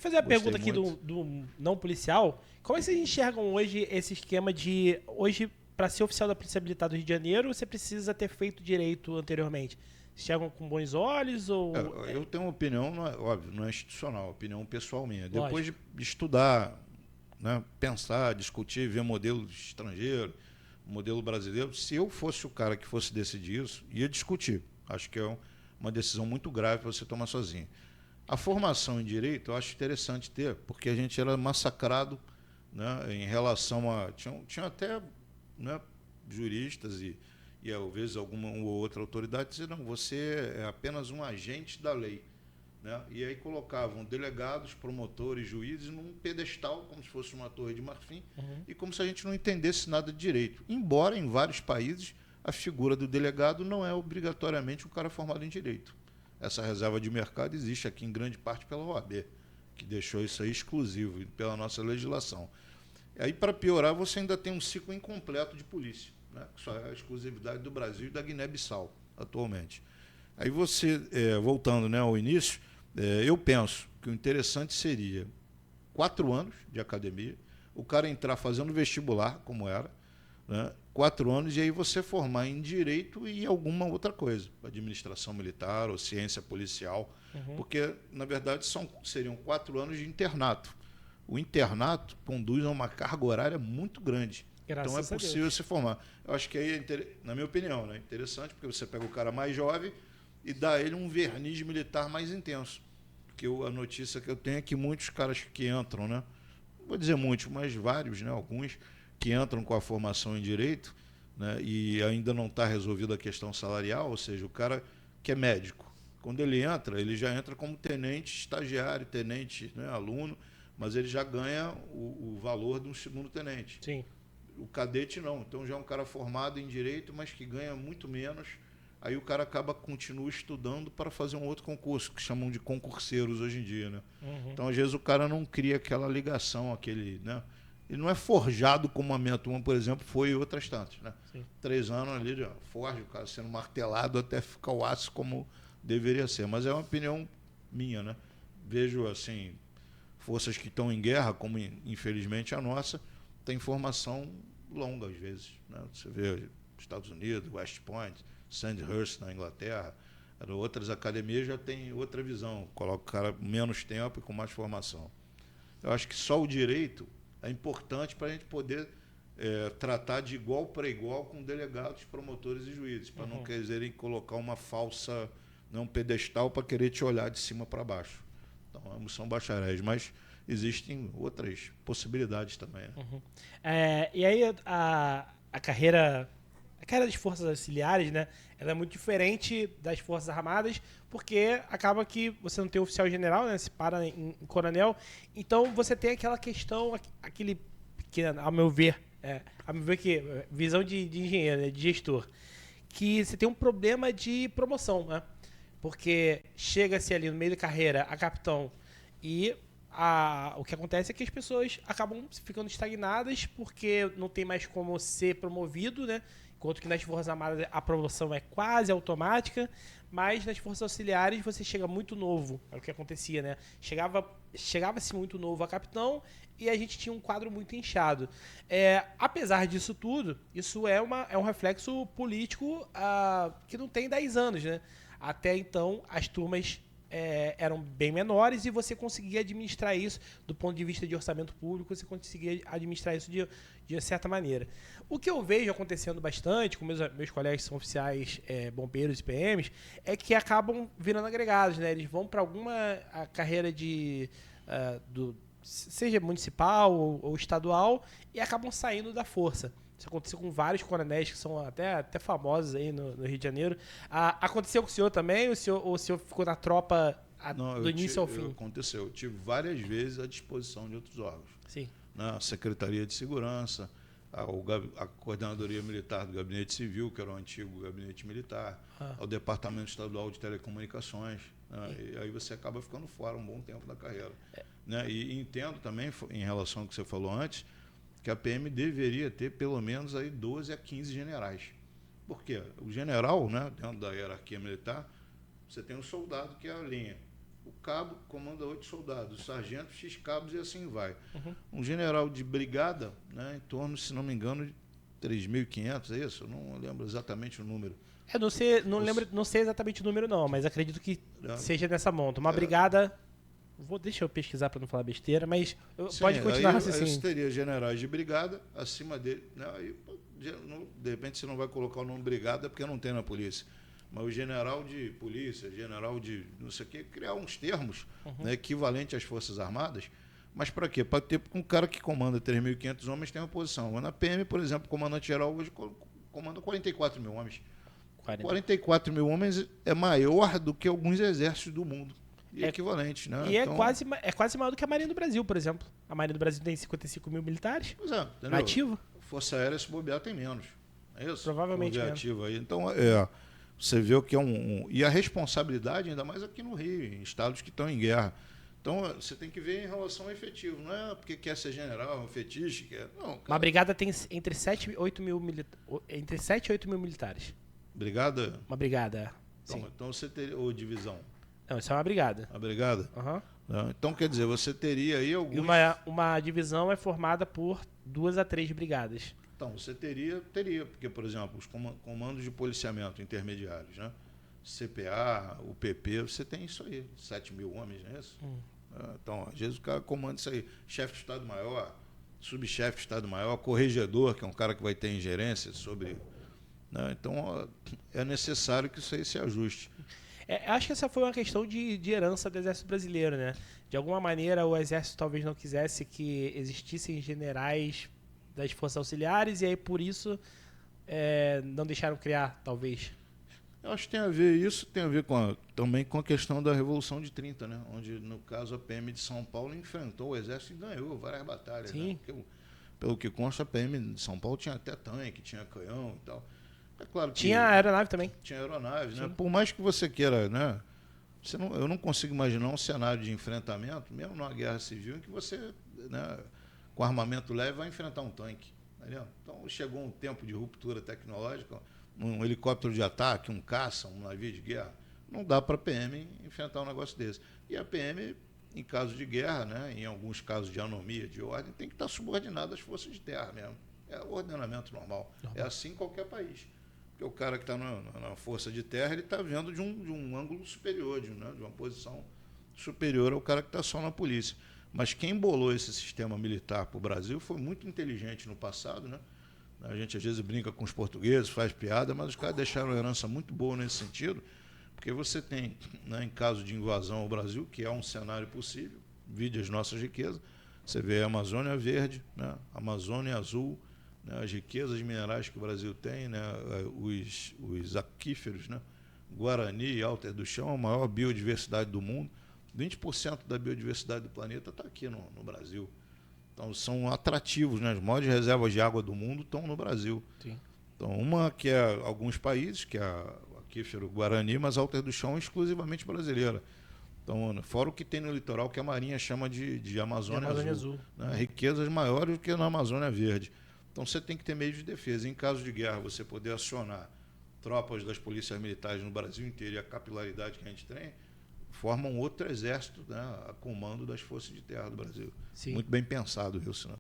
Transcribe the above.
fazer uma Gostei pergunta aqui muito. do não policial. Como é que vocês enxergam hoje esse esquema de... Hoje, para ser oficial da Polícia Militar do Rio de Janeiro, você precisa ter feito direito anteriormente. Vocês enxergam com bons olhos ou... Eu tenho uma opinião, óbvio, não é institucional, opinião pessoal minha. Depois Lógico. de estudar, né, pensar, discutir, ver modelo estrangeiro, modelo brasileiro, se eu fosse o cara que fosse decidir isso, ia discutir. Acho que é uma decisão muito grave para você tomar sozinho. A formação em direito eu acho interessante ter, porque a gente era massacrado, né, em relação a... Tinha até, né, juristas e às vezes alguma ou outra autoridade dizer, não, você é apenas um agente da lei. Né? E aí colocavam delegados, promotores, juízes num pedestal, como se fosse uma torre de marfim, e como se a gente não entendesse nada de direito. Embora em vários países a figura do delegado não é obrigatoriamente um cara formado em direito. Essa reserva de mercado existe aqui em grande parte pela OAB, que deixou isso aí exclusivo pela nossa legislação. Aí, para piorar, você ainda tem um ciclo incompleto de polícia, né? Que só é a exclusividade do Brasil e da Guiné-Bissau, atualmente. Aí você, voltando, né, ao início, eu penso que o interessante seria 4 anos de academia, o cara entrar fazendo vestibular, como era, né, 4 anos, e aí você formar em direito e alguma outra coisa, administração militar ou ciência policial, porque, na verdade, seriam 4 anos de internato. O internato conduz a uma carga horária muito grande. Então é Graças a possível Deus. se formar. Eu acho que aí, na minha opinião, né, interessante, porque você pega o cara mais jovem e dá a ele um verniz militar mais intenso. Porque a notícia que eu tenho é que muitos caras que entram, né, não vou dizer muitos, mas vários, né, alguns, que entram com a formação em direito, né, e ainda não está resolvida a questão salarial, ou seja, o cara que é médico, quando ele entra, ele já entra como tenente, estagiário, tenente, né, aluno, mas ele já ganha o valor de um segundo tenente. Sim. O cadete não, então já é um cara formado em direito, mas que ganha muito menos. Aí o cara continua estudando para fazer um outro concurso, que chamam de concurseiros hoje em dia, né? Então, às vezes, o cara não cria aquela ligação, né? Ele não é forjado como a minha turma, por exemplo, foi em outras tantas, né? Sim. 3 anos ali, forja o cara sendo martelado até ficar o aço como deveria ser. Mas é uma opinião minha, né? Vejo, assim, forças que estão em guerra, como infelizmente a nossa, tem formação longa às vezes, né? Você vê Estados Unidos, West Point, Sandhurst na Inglaterra, outras academias já têm outra visão, coloca o cara menos tempo e com mais formação. Eu acho que só o direito é importante para a gente poder tratar de igual para igual com delegados, promotores e juízes, para não quererem colocar uma falsa, um pedestal para querer te olhar de cima para baixo. Então, ambos são bacharéis, mas existem outras possibilidades também. Né? E aí a carreira das forças auxiliares, né? Ela é muito diferente das forças armadas, porque acaba que você não tem oficial general, né? Se para em coronel. Então você tem aquela questão, aquele que ao meu ver, que visão de engenheiro, né? De gestor, que você tem um problema de promoção, né? Porque chega-se ali no meio da carreira a capitão e o que acontece é que as pessoas acabam ficando estagnadas porque não tem mais como ser promovido, né? Enquanto que nas Forças Armadas a promoção é quase automática, mas nas Forças Auxiliares você chega muito novo, é o que acontecia, né? Chegava-se muito novo a capitão e a gente tinha um quadro muito inchado. Apesar disso tudo, isso é um reflexo político que não tem 10 anos, né? Até então, as turmas eram bem menores e você conseguia administrar isso do ponto de vista de orçamento público, você conseguia administrar isso de certa maneira. O que eu vejo acontecendo bastante com meus colegas que são oficiais, bombeiros e PMs, é que acabam virando agregados, né? Eles vão para alguma carreira seja municipal ou estadual e acabam saindo da força. Isso aconteceu com vários coronéis que são até famosos aí no Rio de Janeiro. Aconteceu com o senhor também? Ou o senhor ficou na tropa Não, do início ao fim? aconteceu. Eu tive várias vezes à disposição de outros órgãos. Sim. Na Secretaria de Segurança, a Coordenadoria Militar do Gabinete Civil, que era o antigo Gabinete Militar, ao Departamento Estadual de Telecomunicações. Né? E aí você acaba ficando fora um bom tempo da carreira. Né? E entendo também, em relação ao que você falou antes, que a PM deveria ter pelo menos aí 12 a 15 generais. Por quê? O general, né, dentro da hierarquia militar, você tem um soldado que é a linha. O cabo comanda 8 soldados, o sargento, X cabos e assim vai. Um general de brigada, né, em torno, se não me engano, de 3.500, é isso? Eu não lembro exatamente o número. Não sei exatamente o número não, mas acredito que seja nessa monta. Uma brigada... Deixa eu pesquisar para não falar besteira, mas Sim, pode continuar aí raciocínio. você teria generais de brigada acima dele. Né, aí, de repente você não vai colocar o nome brigada porque não tem na polícia. Mas o general de polícia, general de não sei o quê, criar uns termos, né, equivalentes às Forças Armadas. Mas para quê? Para ter um cara que comanda 3.500 homens tem uma posição. Mas na PM, por exemplo, o comandante-geral hoje comanda 44 mil homens. 44 mil homens é maior do que alguns exércitos do mundo. E equivalente, né? E então, é quase maior do que a Marinha do Brasil, por exemplo. A Marinha do Brasil tem 55 mil militares. Pois é, entendeu? Ativo. Força Aérea, se bobear, tem menos. É isso? Provavelmente menos. Ativo aí. Então, você vê o que é E a responsabilidade, ainda mais aqui no Rio, em estados que estão em guerra. Então, você tem que ver em relação ao efetivo. Não é porque quer ser general, é um fetiche. Não, cara. Uma brigada tem entre 7 e 8 mil militares. Brigada? Uma brigada, Então você teria... Ou divisão? Não, isso é uma brigada. A brigada? Uhum. Então, quer dizer, você teria aí alguns... E uma divisão é formada por 2 a 3 brigadas. Então, você teria, porque, por exemplo, os comandos de policiamento intermediários, né? CPA, UPP, você tem isso aí, 7 mil homens, não é isso? Então, às vezes o cara comanda isso aí, chefe de Estado-Maior, subchefe de Estado-Maior, corregedor, que é um cara que vai ter ingerência sobre... Né? Então, é necessário que isso aí se ajuste. Acho que essa foi uma questão de herança do Exército Brasileiro, né? De alguma maneira, o Exército talvez não quisesse que existissem generais das Forças Auxiliares e aí, por isso, não deixaram criar, talvez. Eu acho que tem a ver isso, tem a ver também com a questão da Revolução de 30, né? Onde, no caso, a PM de São Paulo enfrentou o Exército e ganhou várias batalhas. Sim. Né? Porque, pelo que consta, a PM de São Paulo tinha até tanque, tinha canhão e tal. É claro que tinha aeronave também. Tinha aeronave, né? Por mais que você queira, né? Eu não consigo imaginar um cenário de enfrentamento, mesmo numa guerra civil, em que você, né, com armamento leve, vai enfrentar um tanque. Entendeu? Então chegou um tempo de ruptura tecnológica, um helicóptero de ataque, um caça, um navio de guerra. Não dá para a PM enfrentar um negócio desse. E a PM, em caso de guerra, né, em alguns casos de anomia, de ordem, tem que estar subordinada às forças de terra mesmo. É o ordenamento normal. É assim em qualquer país. Porque o cara que está na força de terra, ele está vendo de um ângulo superior, de uma posição superior ao cara que está só na polícia. Mas quem bolou esse sistema militar para o Brasil foi muito inteligente no passado, né? A gente às vezes brinca com os portugueses, faz piada, mas os caras deixaram uma herança muito boa nesse sentido, porque você tem, né, em caso de invasão ao Brasil, que é um cenário possível, vide as nossas riquezas, você vê a Amazônia Verde, né? A Amazônia Azul, né, as riquezas minerais que o Brasil tem, né, os aquíferos, né, Guarani e Alter do Chão, a maior biodiversidade do mundo. 20% da biodiversidade do planeta está aqui no Brasil. Então, são atrativos, né? As maiores reservas de água do mundo estão no Brasil. Sim. Então, uma que é alguns países, que é o aquífero Guarani, mas Alter do Chão é exclusivamente brasileira. Então, fora o que tem no litoral, que a Marinha chama de Amazônia Azul. Né? Riquezas maiores do que na Amazônia Verde. Então você tem que ter meios de defesa. Em caso de guerra, você poder acionar tropas das polícias militares no Brasil inteiro e a capilaridade que a gente tem, forma um outro exército, né, a comando das forças de terra do Brasil. Sim. Muito bem pensado isso, né?